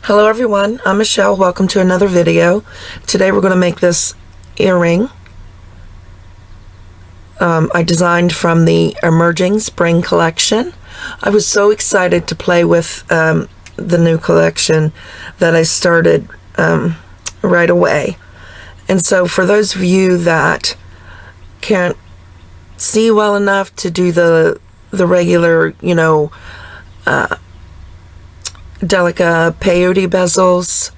Hello everyone, I'm Michelle. Welcome to another video. Today we're going to make this earring. I designed from the Emerging Spring collection. I was so excited to play with the new collection that I started right away. And so for those of you that can't see well enough to do the regular, delicate peyote bezels,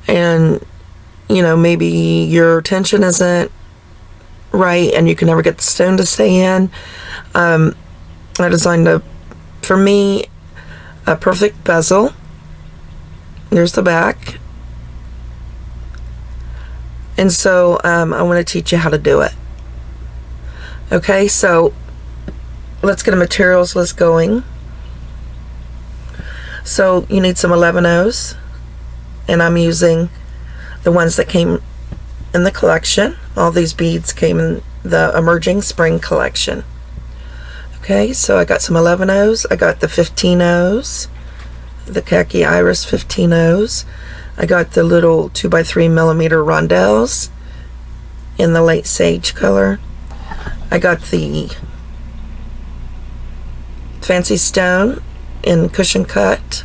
and maybe your tension isn't right and you can never get the stone to stay in, I designed for me a perfect bezel. There's the back, and so I want to teach you how to do it. Okay, so let's get the materials list going. So you need some 11/0s, and I'm using the ones that came in the collection. All these beads came in the Emerging Spring collection. Okay, so I got some 11/0s. I got the 15/0s, the khaki iris 15/0s. I got the little 2x3mm rondelles in the late sage color. I got the fancy stone in cushion cut.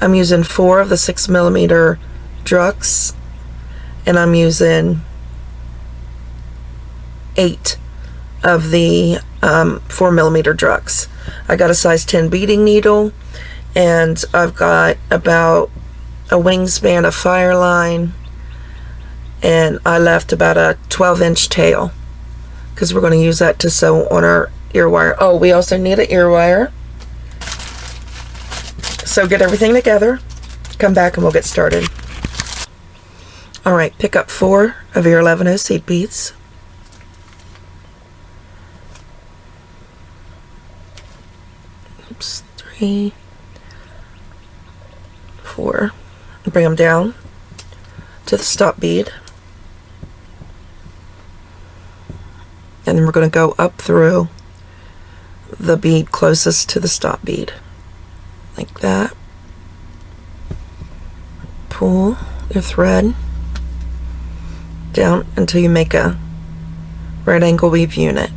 I'm using 4 of the 6mm druks, and I'm using 8 of the 4mm druks. I got a size 10 beading needle, and I've got about a wingspan of fireline, and I left about a 12-inch tail because we're going to use that to sew on our ear wire. Oh, we also need an ear wire. So get everything together, come back, and we'll get started. Alright, pick up 4 of your 11/0 seed beads. Oops, 3, 4. Bring them down to the stop bead. And then we're going to go up through the bead closest to the stop bead. Like that. Pull your thread down until you make a right angle weave unit.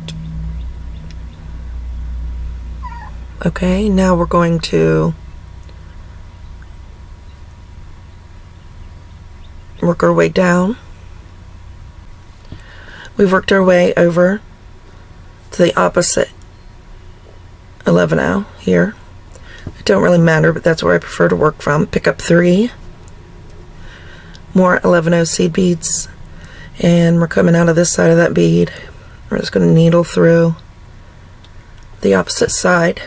Okay, now we're going to work our way down. We've worked our way over to the opposite 11/0 here. It don't really matter, but that's where I prefer to work from. Pick up 3 more 11/0 seed beads, and we're coming out of this side of that bead. We're just going to needle through the opposite side.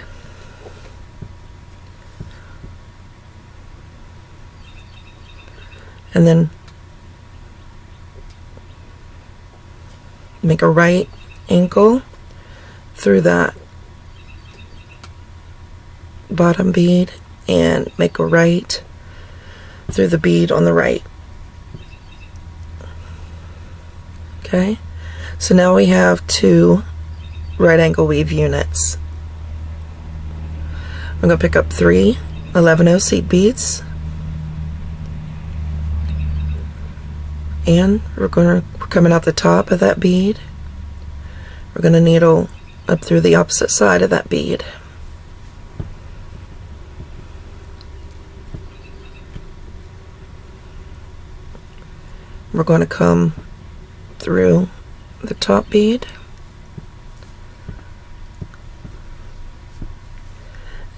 And then make a right angle through that bottom bead and make a right through the bead on the right. Okay, so now we have 2 right angle weave units. I'm going to pick up 3 11/0 seed beads, and we're coming out the top of that bead. We're going to needle up through the opposite side of that bead. We're going to come through the top bead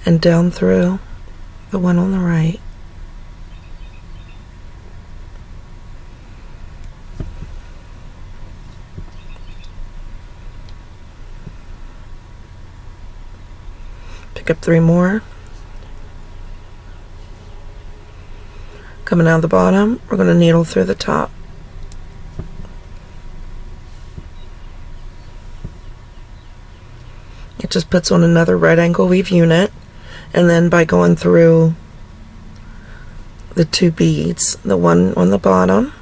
and down through the one on the right. Pick up 3 more. Coming out of the bottom, we're going to needle through the top. It just puts on another right angle weave unit, and then by going through the 2 beads, the one on the bottom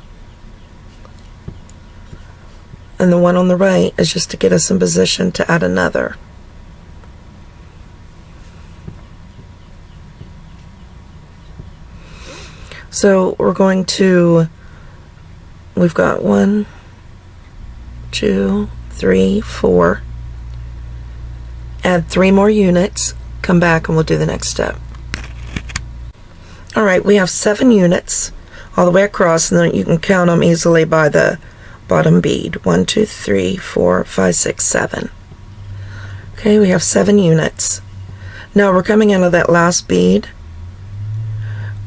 and the one on the right, is just to get us in position to add another. So we're going to, we've got 1, 2, 3, 4. Add 3 more units, come back and we'll do the next step. Alright, we have 7 units all the way across, and then you can count them easily by the bottom bead. 1, 2, 3, 4, 5, 6, 7. Okay, we have 7 units. Now we're coming out of that last bead.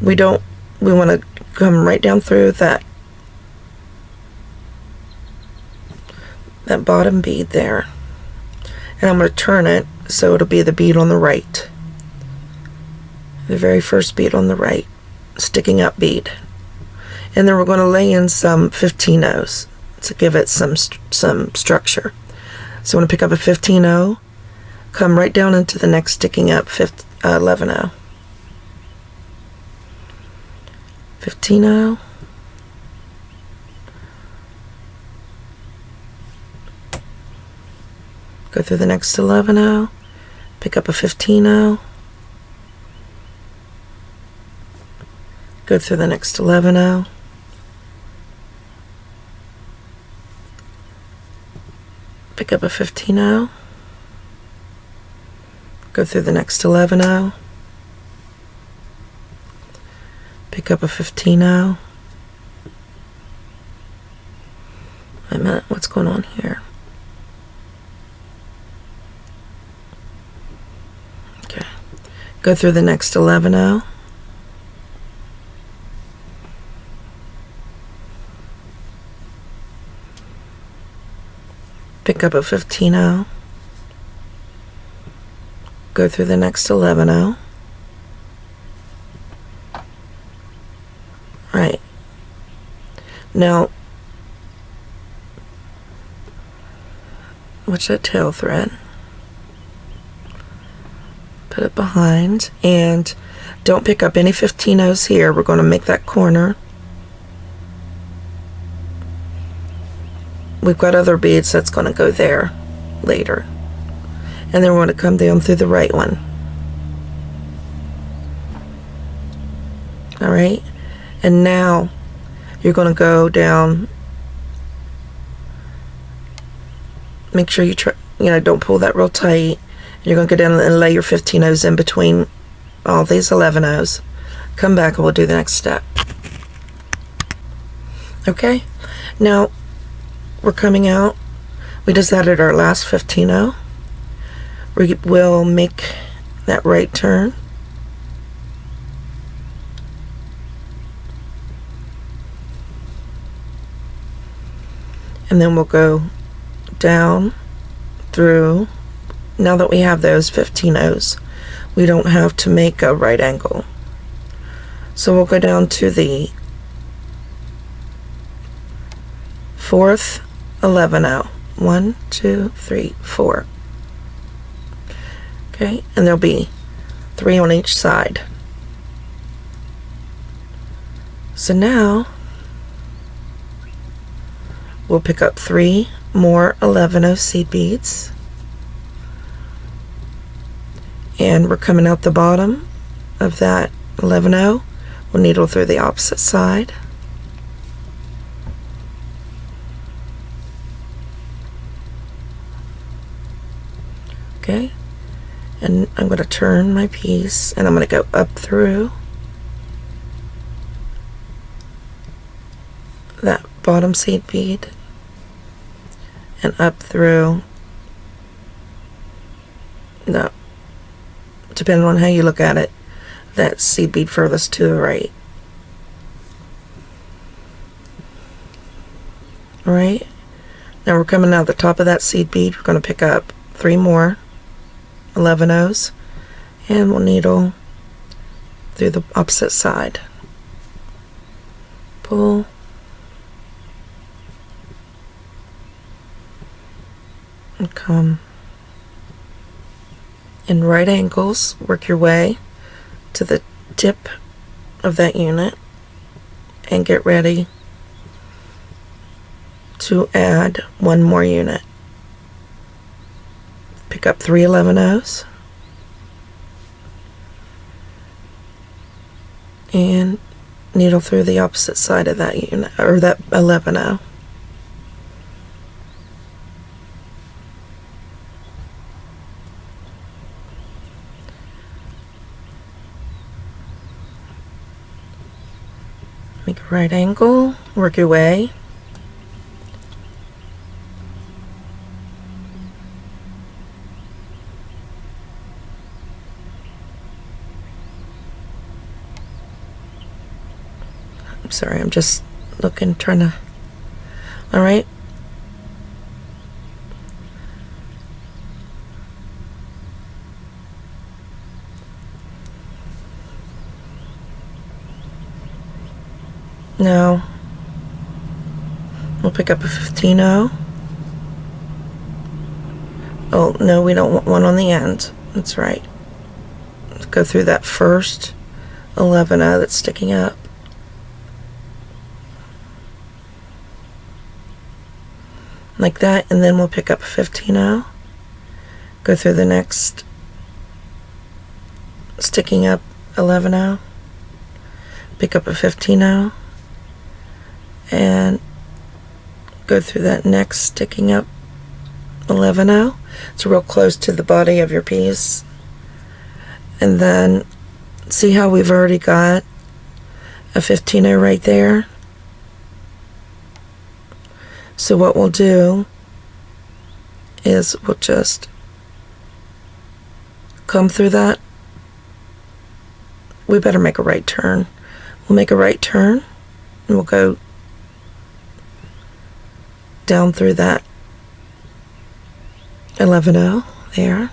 We want to come right down through that bottom bead there. And I'm going to turn it so it'll be the bead on the right. The very first bead on the right, sticking up bead. And then we're going to lay in some 15-0s to give it some structure. So I'm going to pick up a 15-0, come right down into the next sticking up 11-0. 15-0. Go through the next 11-0, pick up a 15-0, go through the next 11-0, pick up a 15-0, go through the next 11-0, pick up a 15-0. Wait a minute, what's going on here? Okay, go through the next 11-0. Pick up a 15-0, go through the next 11-0. Right. Now, what's that tail thread? Put it behind, and don't pick up any 15-0s here. We're going to make that corner. We've got other beads that's going to go there later. And then we're going to come down through the right one. Alright? And now you're going to go down. Make sure you don't pull that real tight. You're going to go down and lay your 15-0s in between all these 11-0s. Come back and we'll do the next step. Okay? Now, we're coming out. We just added our last 15-0. We will make that right turn. And then we'll go down through. Now that we have those 15-0s, we don't have to make a right angle. So we'll go down to the 4th 11-0. 1, 2, 3, 4. Okay, and there'll be 3 on each side. So now we'll pick up 3 more 11-0 seed beads, and we're coming out the bottom of that 11-0. We'll needle through the opposite side. Okay, and I'm going to turn my piece, and I'm going to go up through that bottom seed bead and up through the, depending on how you look at it, that seed bead furthest to the right. Alright, now we're coming out the top of that seed bead. We're going to pick up 3 more 11-0s, and we'll needle through the opposite side. Pull, and come in right angles. Work your way to the tip of that unit and get ready to add 1 more unit. Pick up 3 11-0s and needle through the opposite side of that unit, or that 11-0. Make a right angle, work your way. I'm sorry, I'm just looking, trying to, all right. Now, we'll pick up a 15-0. Oh, no, we don't want one on the end. That's right. Let's go through that first 11-0 that's sticking up. Like that, and then we'll pick up a 15-0. Go through the next sticking up 11-0. Pick up a 15-0. And go through that next sticking up 11-0. It's real close to the body of your piece. And then see how we've already got a 15-0 right there. So what we'll do is we'll just come through that. We better make a right turn. We'll make a right turn and we'll go down through that 11-0 there,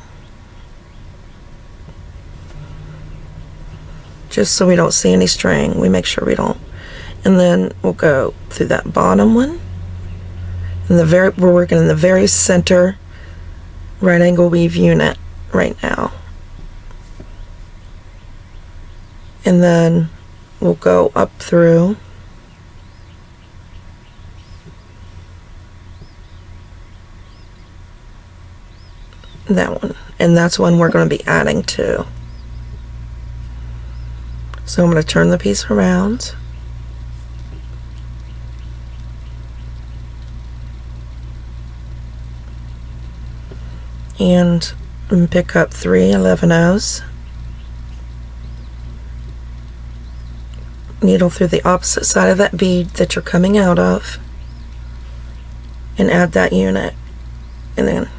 just so we don't see any string. We make sure we don't. And then we'll go through that bottom one, and we're working in the very center right angle weave unit right now. And then we'll go up through that one, and that's one we're going to be adding to. So I'm going to turn the piece around, and pick up 3 11-0s, needle through the opposite side of that bead that you're coming out of, and add that unit, and then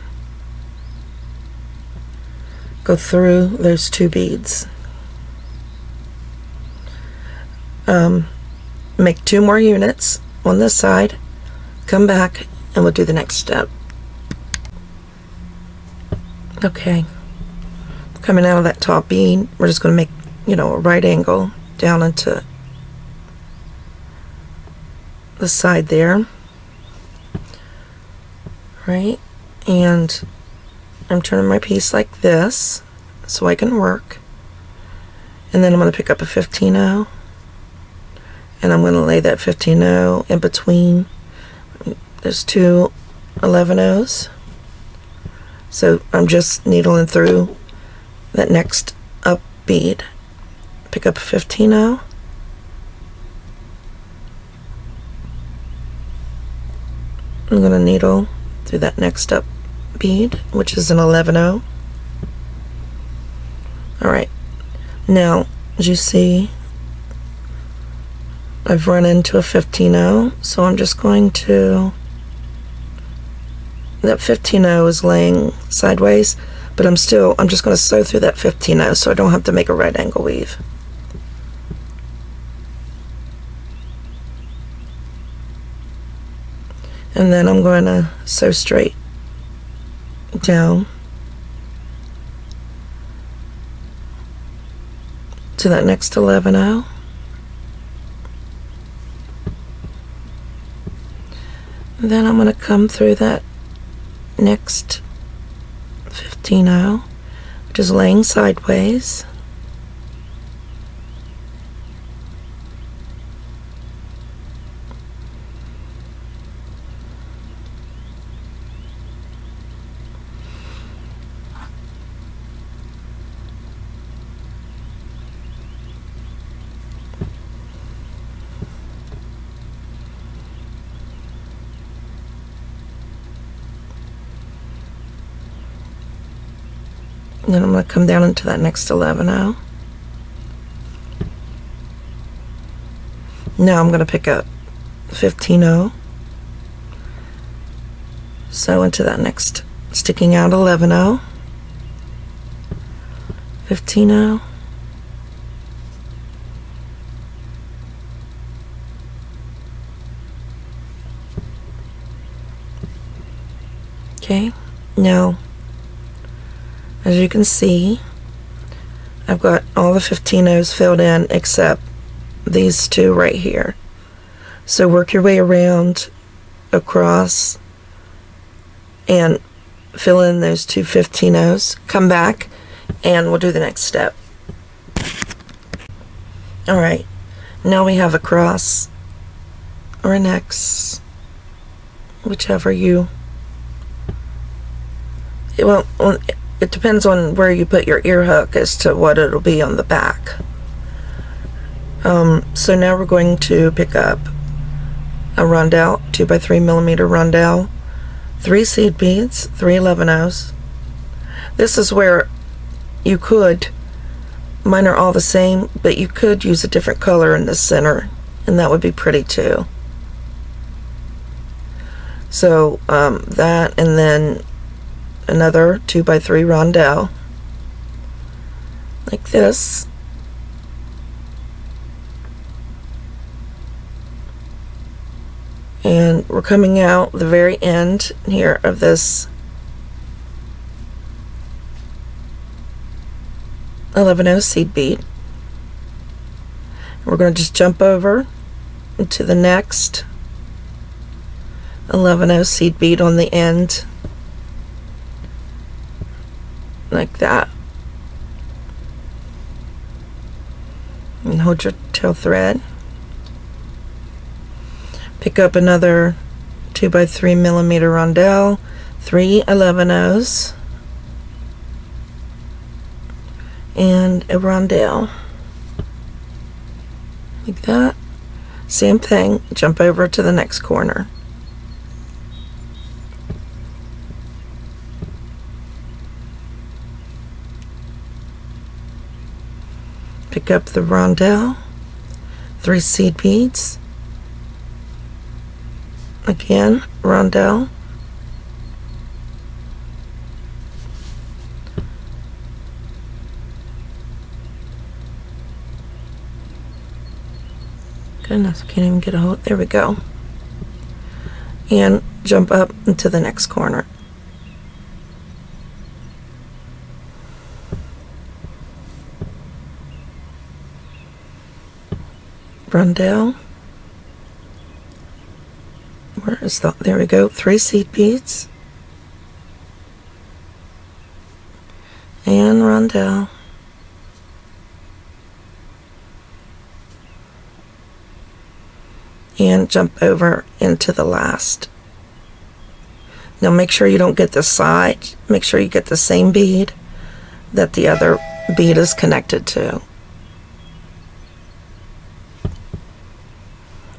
go through those 2 beads. Make 2 more units on this side, come back, and we'll do the next step. Okay, coming out of that top bead, we're just going to make, a right angle down into the side there, right? And I'm turning my piece like this so I can work, and then I'm going to pick up a 15-0, and I'm going to lay that 15-0 in between. There's 2 11-0s, so I'm just needling through that next up bead, pick up a 15-0, I'm going to needle through that next up bead, which is an 11-0. Alright, now as you see, I've run into a 15-0, so I'm just going to, that 15-0 is laying sideways, but I'm just going to sew through that 15-0 so I don't have to make a right angle weave. And then I'm going to sew straight down to that next 11-0. Then I'm going to come through that next 15-0, which is laying sideways. And then I'm going to come down into that next 11-0. Now I'm going to pick up 15-0. So into that next sticking out 11-0. 15-0. Okay, now as you can see, I've got all the 15-0s filled in except these two right here. So work your way around across and fill in those two 15-0s. Come back and we'll do the next step. Alright, now we have a cross or an X, whichever you... Well, it depends on where you put your ear hook as to what it'll be on the back. So now we're going to pick up a rondelle, 2x3mm rondelle, 3 seed beads, 3 11-0s. This is where you could, mine are all the same, but you could use a different color in the center, and that would be pretty too. So that, and then another 2x3 rondelle like this, and we're coming out the very end here of this 11-0 seed bead. We're going to just jump over into the next 11-0 seed bead on the end like that, and hold your tail thread, pick up another 2x3mm rondelle, 3 11-0s, and a rondelle like that. Same thing, jump over to the next corner. Pick up the rondelle, 3 seed beads, again rondelle, goodness, I can't even get a hold, there we go, and jump up into the next corner. Rondelle, where is that? There we go, 3 seed beads, and rondelle, and jump over into the last. Now make sure you don't get the side, make sure you get the same bead that the other bead is connected to,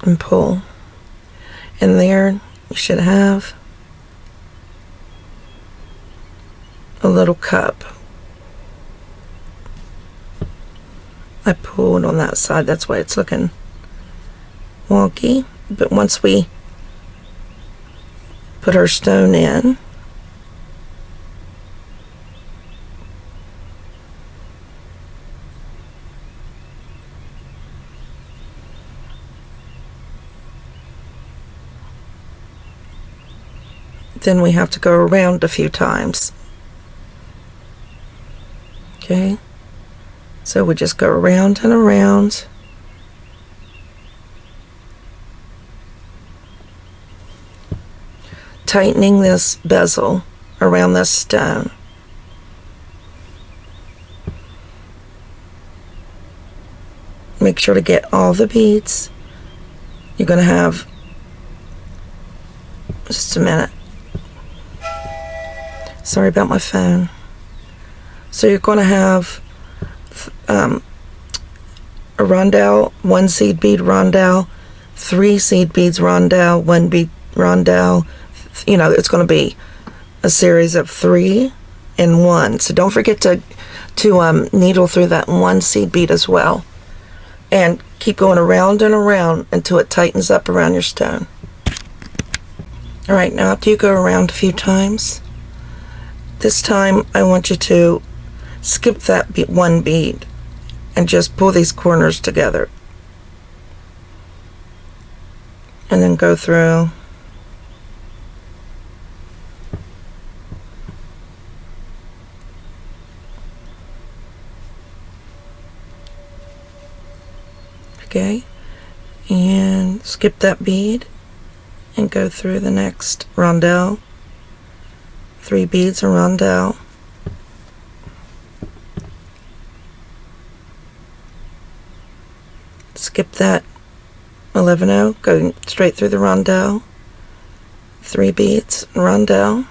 and pull, and there you should have a little cup. I pulled on that side, that's why it's looking wonky, but once we put our stone in, then we have to go around a few times. Okay, so we just go around and around. Tightening this bezel around this stone. Make sure to get all the beads. You're going to have, just a minute, sorry about my phone. So you're going to have a rondelle, 1 seed bead rondelle, 3 seed beads rondelle, 1 bead rondelle. You know, it's going to be a series of 3 in one. So don't forget to needle through that one seed bead as well. And keep going around and around until it tightens up around your stone. Alright, now after you go around a few times, this time I want you to skip that one bead and just pull these corners together. And then go through. Okay, and skip that bead and go through the next rondelle. 3 beads a rondelle. Skip that 11-0, go straight through the rondelle. 3 beads rondelle.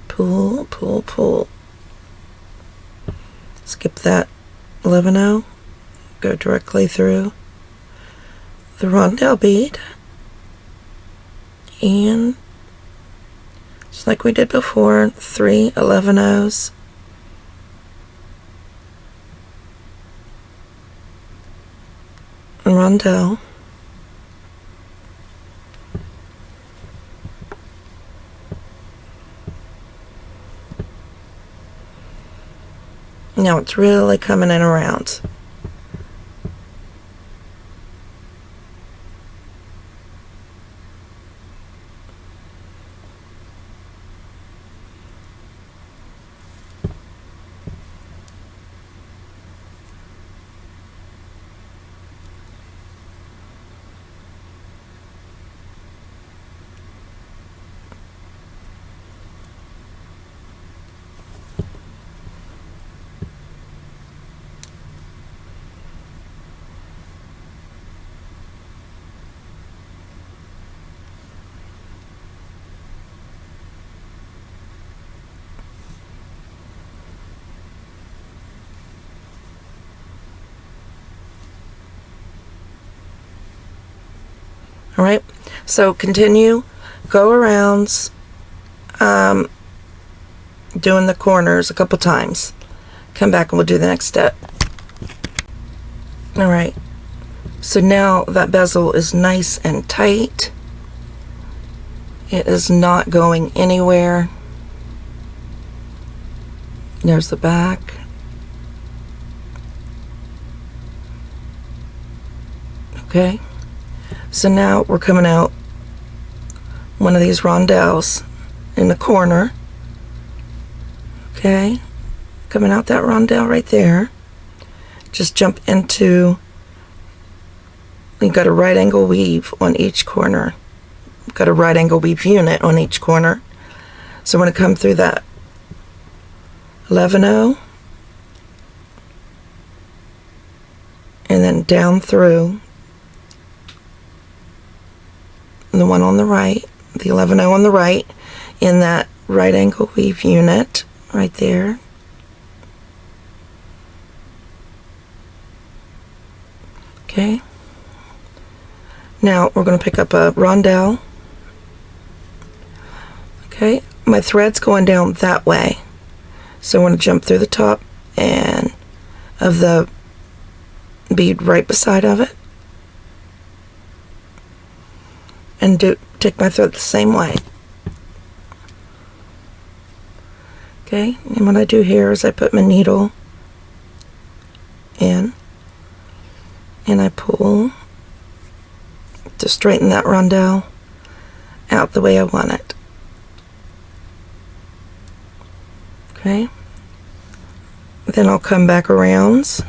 Pull, pull, pull. Skip that 11-0, go directly through the rondelle bead, and just like we did before, 3 11-0s, and rondelle. Now it's really coming in around. All right, so continue, go arounds, doing the corners a couple times. Come back and we'll do the next step. All right, so now that bezel is nice and tight. It is not going anywhere. There's the back. Okay. So now we're coming out one of these rondelles in the corner. Okay, coming out that rondelle right there. Just jump into, you got a right angle weave on each corner. Got a right angle weave unit on each corner. So I'm going to come through that 11-0 and then down through the one on the right, the 11-0 on the right, in that right angle weave unit right there. Okay. Now we're going to pick up a rondelle. Okay, my thread's going down that way, so I want to jump through the top and of the bead right beside of it. And take my thread the same way. Okay, and what I do here is I put my needle in and I pull to straighten that rondelle out the way I want it. Okay, then I'll come back around.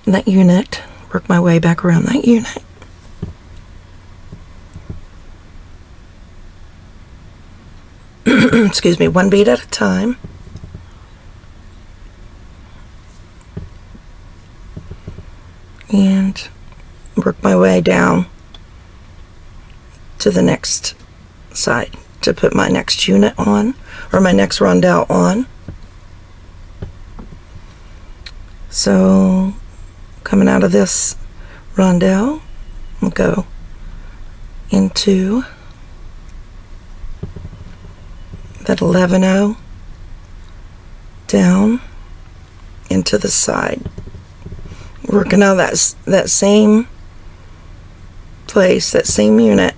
That unit, work my way back around that unit. Excuse me, 1 bead at a time. And work my way down to the next side to put my next unit on, or my next rondelle on. So coming out of this rondelle, we'll go into that 11-0 down into the side. Working out that same place, that same unit.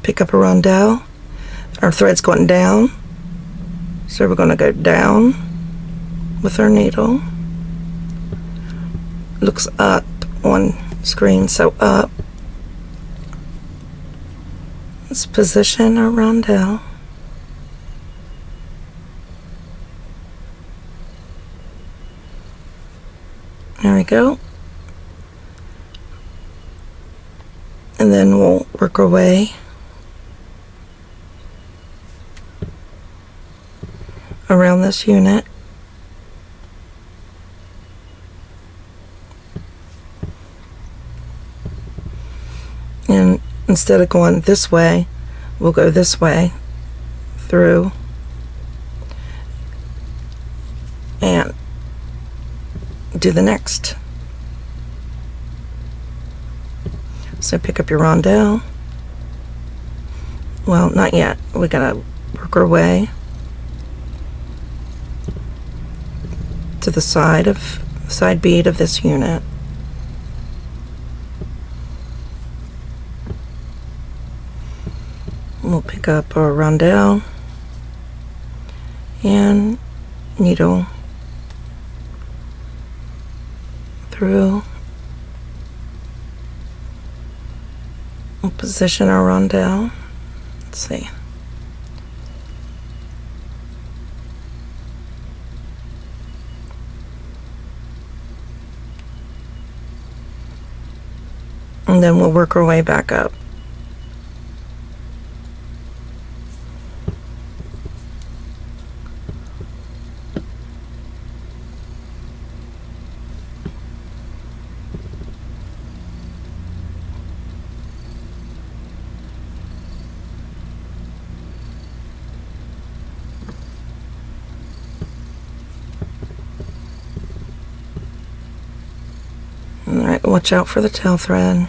Pick up a rondelle. Our thread's going down, so we're going to go down with our needle. Looks up on screen, so up. Let's position our rondelle. There we go. And then we'll work our way around this unit. And instead of going this way, we'll go this way through and do the next. So pick up your rondelle. Well, not yet. We gotta work our way to the side bead of this unit. We'll pick up our rondelle and needle through. We'll position our rondelle. Let's see. And then we'll work our way back up. Alright, watch out for the tail thread.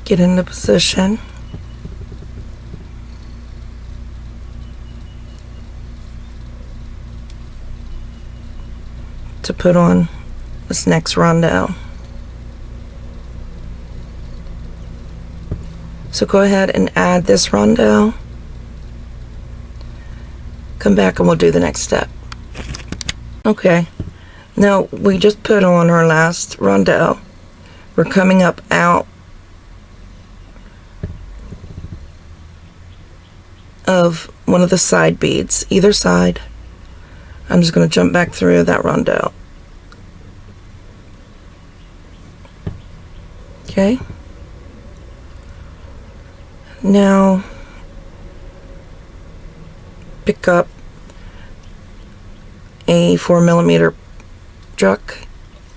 Get into position. To put on this next rondelle. So go ahead and add this rondelle. Come back and we'll do the next step. Okay, now we just put on our last rondelle. We're coming up out of one of the side beads, either side. I'm just going to jump back through that rondelle. Okay. Now pick up a 4mm druk,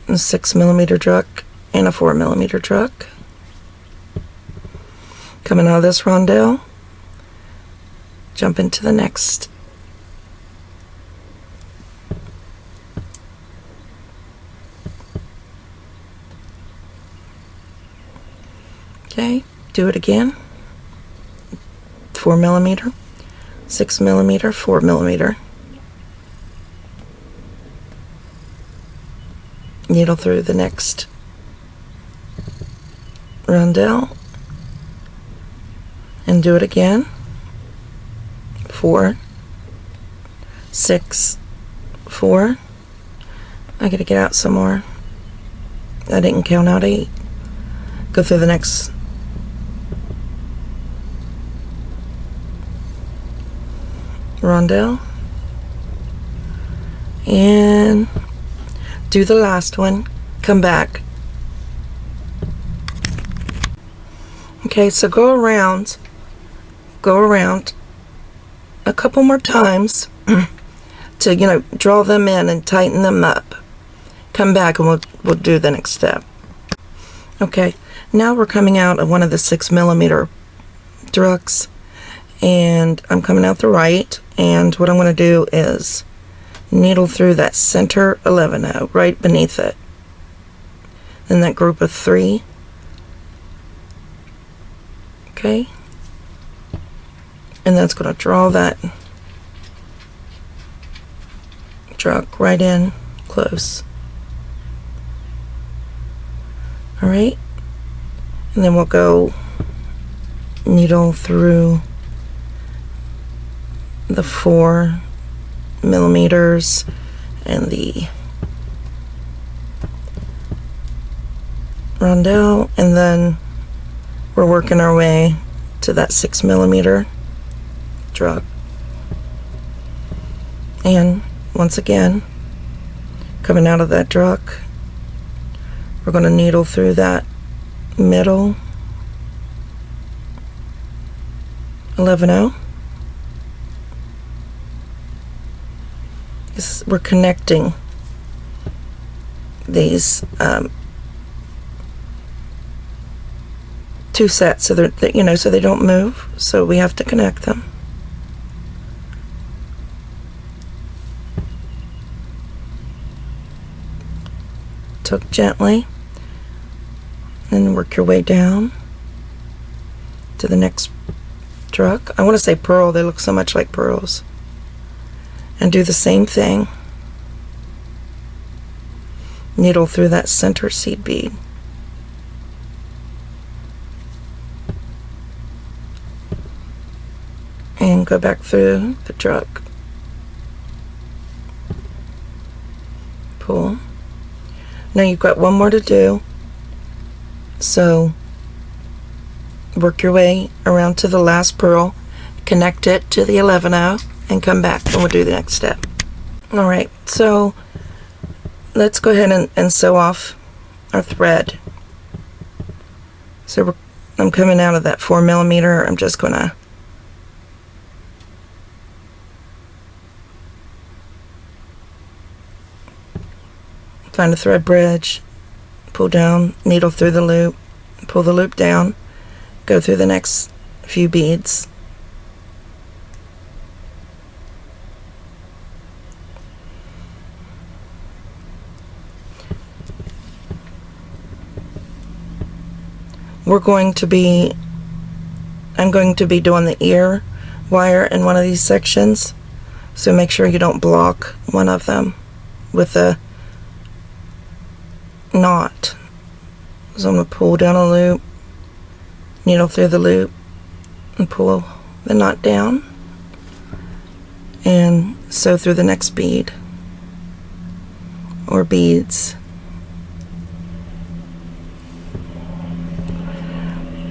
a 6mm druk, and a 4mm druk. Coming out of this rondelle, jump into the next. Okay, do it again. 4mm, 6mm, 4mm. Needle through the next rondelle and do it again. 4, 6, 4. I gotta get out some more. I didn't count out 8. Go through the next rondelle and do the last one. Come back. Okay, so go around a couple more times to draw them in and tighten them up. Come back and we'll do the next step. Okay, now we're coming out of one of the 6mm druks, and I'm coming out the right, and what I'm going to do is needle through that center 11-0 right beneath it, in that group of 3. Okay, and that's going to draw that druk right in close. All right, and then we'll go needle through the 4 millimeters and the rondelle, and then we're working our way to that 6 millimeter druk. And once again, coming out of that druk, we're going to needle through that middle 11-0. We're connecting these 2 sets so they're, so they don't move. So we have to connect them. Tuck gently, and work your way down to the next druk. I want to say pearl, they look so much like pearls. And do the same thing. Needle through that center seed bead. And go back through the druk. Pull. Now you've got one more to do. So work your way around to the last pearl, connect it to the 11-0, and come back, and we'll do the next step. All right, so let's go ahead and sew off our thread. So I'm coming out of that 4 millimeter. I'm just gonna find a thread bridge, pull down, needle through the loop, pull the loop down, go through the next few beads. I'm going to be doing the ear wire in one of these sections, so make sure you don't block one of them with a knot. So I'm going to pull down a loop, needle through the loop, and pull the knot down, and sew through the next bead or beads.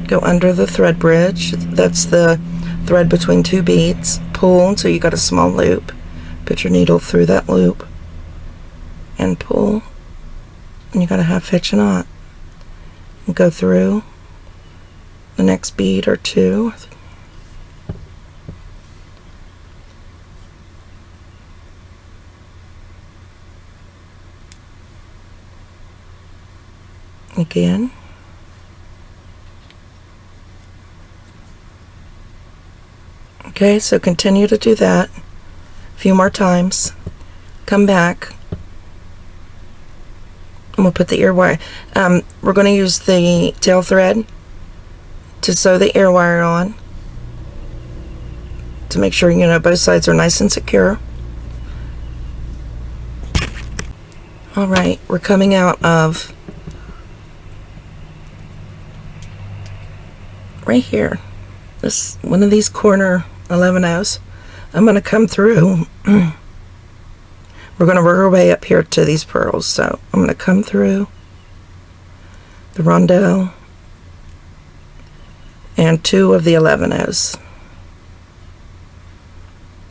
Go under the thread bridge, that's the thread between 2 beads, pull until you got a small loop, put your needle through that loop, and pull, and you got a 1/2 hitch knot, and go through the next bead or 2. Again. Okay, so continue to do that a few more times. Come back, and we'll put the ear wire. We're going to use the tail thread to sew the ear wire on to make sure both sides are nice and secure. All right, we're coming out of right here, this one of these corner 11-0s. I'm going to come through. We're going to work our way up here to these pearls. So I'm going to come through the rondelle and 2 of the 11-0s.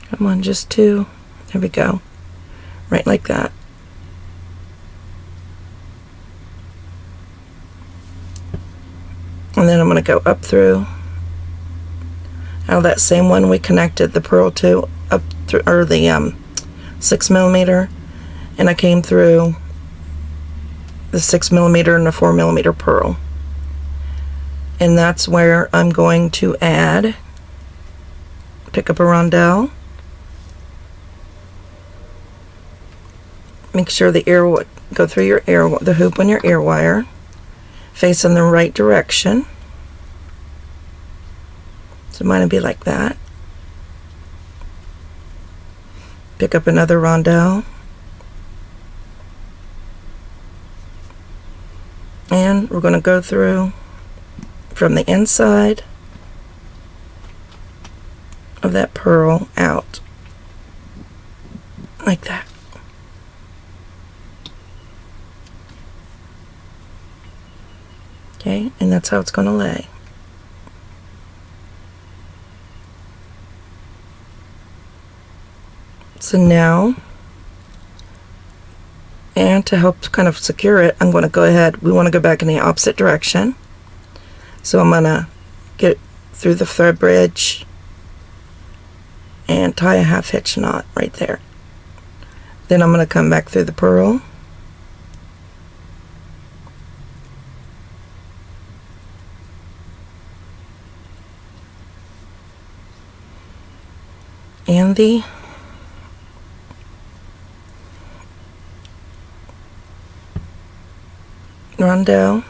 Come on, just 2. There we go. Right like that. And then I'm going to go up through out of that same one we connected the pearl to, up through, or the 6 millimeter, and I came through the 6 millimeter and the 4 millimeter pearl, and that's where I'm going to add pick up a rondelle. Make sure the go through your the hoop on your ear wire, face in the right direction. So mine would be like that. Pick up another rondelle. And we're going to go through from the inside of that pearl out like that. Okay, and that's how it's going to lay. So now, and to help kind of secure it, I'm going to go ahead, we want to go back in the opposite direction. So I'm going to get through the thread bridge and tie a half hitch knot right there. Then I'm going to come back through the pearl. And the rondelle,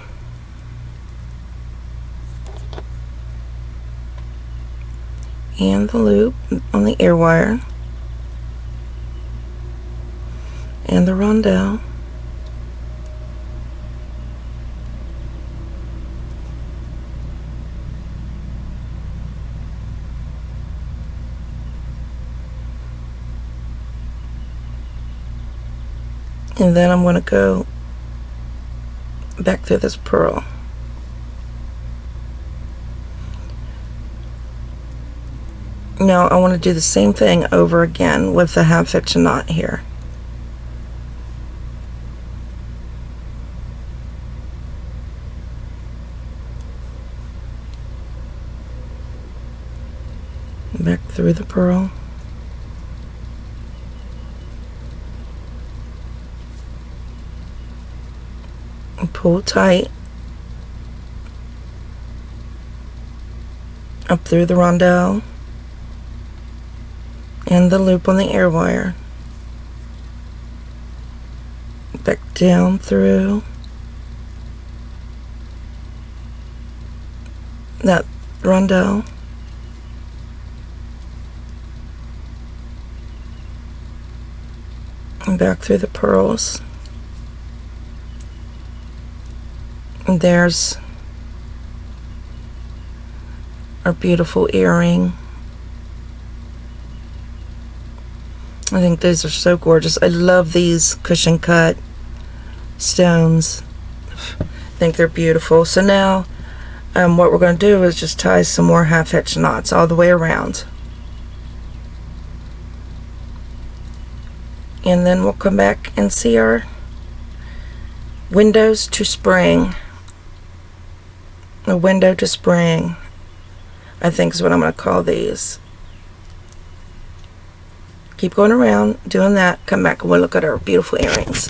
and the loop on the ear wire, and the rondelle, and then I'm going to go back through this pearl. Now I want to do the same thing over again with the half hitch knot here. Back through the pearl. And pull tight up through the rondelle and the loop on the ear wire, back down through that rondelle, and back through the pearls. And there's our beautiful earring. I think these are so gorgeous. I love these cushion cut stones. I think they're beautiful. So now what we're going to do is just tie some more half hitch knots all the way around. And then we'll come back and see our windows to spring. A window to spring, I think is what I'm going to call these. Keep going around doing that, come back and we'll look at our beautiful earrings.